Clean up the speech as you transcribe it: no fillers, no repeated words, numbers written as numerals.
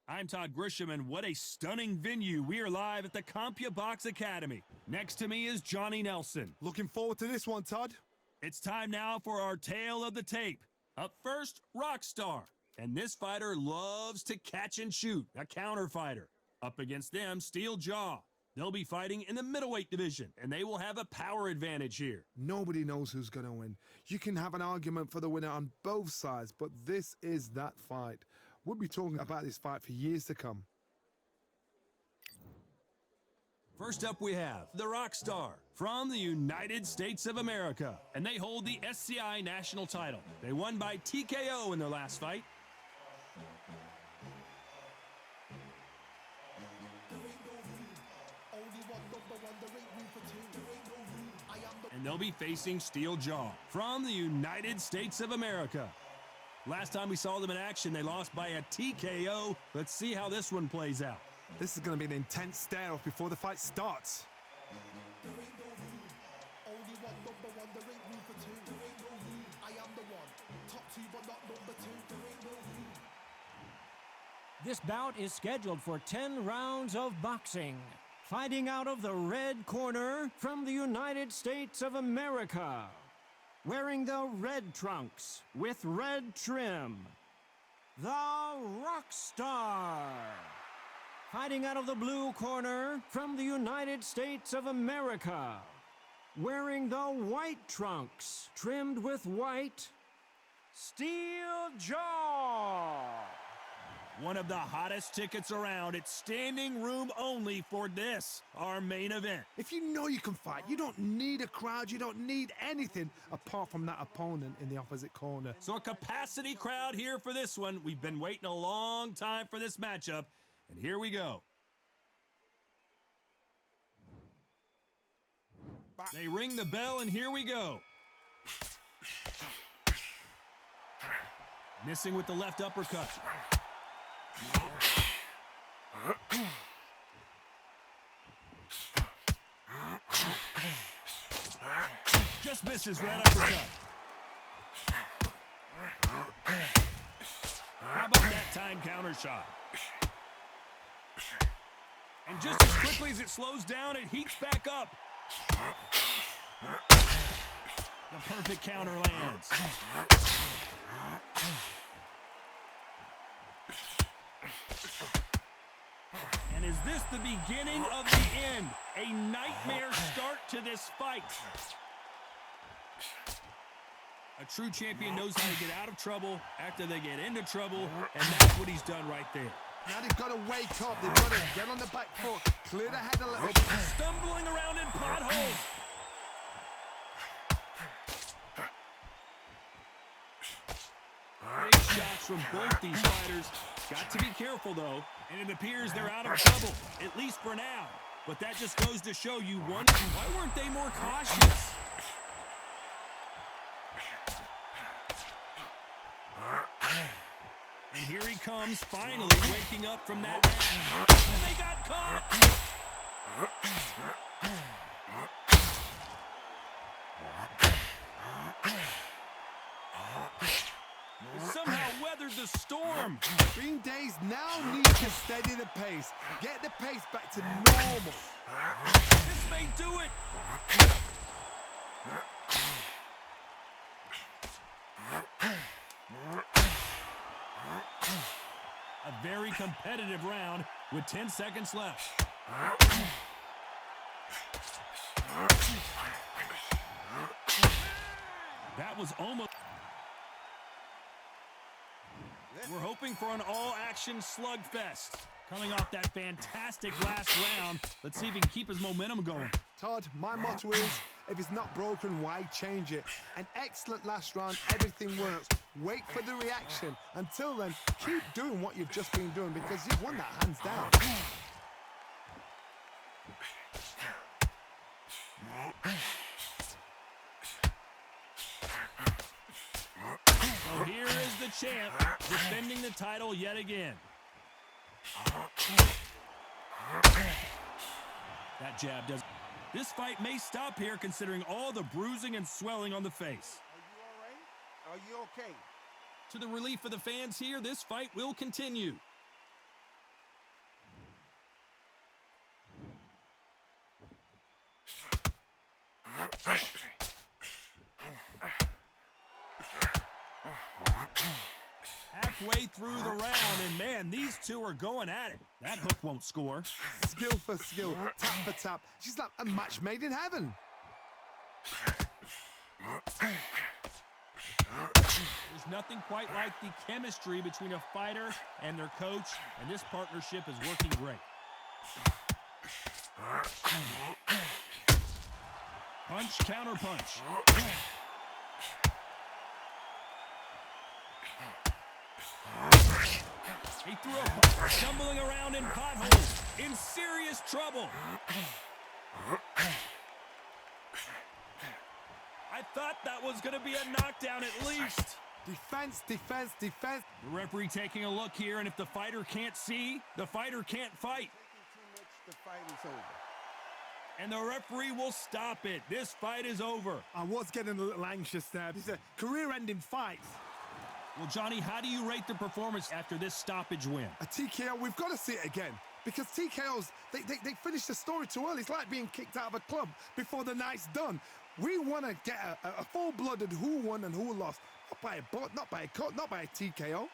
I'm Todd Grisham, and what a stunning venue. We are live at the CompuBox Academy. Next to me is Johnny Nelson. Looking forward to this one, Todd. It's time now for our tale of the tape. Up first, Rockstar. And this fighter loves to catch and shoot, a counter fighter. Up against them, Steel Jaw. They'll be fighting in the middleweight division, and they will have a power advantage here. Nobody knows who's going to win. You can have an argument for the winner on both sides, but this is that fight. We'll be talking about this fight for years to come. First up, we have the Rockstar from the United States of America, and they hold the SCI national title. They won by TKO in their last fight. And they'll be facing Steel Jaw from the United States of America. Last time we saw them in action, they lost by a TKO. Let's see how this one plays out. This is going to be an intense stare-off before the fight starts. This bout is scheduled for 10 rounds of boxing. Fighting out of the red corner from the United States of America. Wearing the red trunks with red trim, the Rockstar. Fighting out of the blue corner from the United States of America. Wearing the white trunks trimmed with white, Steel Jaw. One of the hottest tickets around. It's standing room only for this, our main event. If you know you can fight, you don't need a crowd, you don't need anything apart from that opponent in the opposite corner. So a capacity crowd here for this one. We've been waiting a long time for this matchup, and here we go. They ring the bell, and here we go. Missing with the left uppercut. Just misses right uppercut. How about that time counter shot? And just as quickly as it slows down, it heats back up. The perfect counter lands. And is this the beginning of the end? A nightmare start to this fight. A true champion knows how to get out of trouble after they get into trouble, and that's what he's done right there. Now they've got to wake up, they've got to get on the back foot, clear the head a little bit. Stumbling around in potholes. Big shots from both these fighters. Got to be careful, though. And it appears they're out of trouble, at least for now. But that just goes to show you, why weren't they more cautious? And here he comes, finally waking up from that match. And they got caught! Somehow weathered the storm. Green Days now need to steady the pace. Get the pace back to normal. This may do it. A very competitive round with 10 seconds left. That was almost... We're hoping for an all-action slugfest. Coming off that fantastic last round, let's see if he can keep his momentum going. Todd, my motto is, if it's not broken, why change it? An excellent last round, everything works. Wait for the reaction. Until then, keep doing what you've just been doing because you've won that hands down. So here is the champ, defending the title yet again. That jab does. This fight may stop here considering all the bruising and swelling on the face. Are you okay? To the relief of the fans here, this fight will continue. Halfway through the round, and man, these two are going at it. That hook won't score. Skill for skill, tap for tap. She's like a match made in heaven. There's nothing quite like the chemistry between a fighter and their coach, and this partnership is working great. Punch, counter punch. He threw a punch, stumbling around in potholes, in serious trouble. I thought that was going to be a knockdown at least. Defense, defense, defense. The referee taking a look here, and if the fighter can't see, the fighter can't fight. The fight is over. And the referee will stop it. This fight is over. I was getting a little anxious there. It's a career-ending fight. Well, Johnny, how do you rate the performance after this stoppage win? A TKO, we've got to see it again. Because TKOs, they finish the story too early. It's like being kicked out of a club before the night's done. We want to get a full-blooded who won and who lost. Not by a cut, not by a TKO.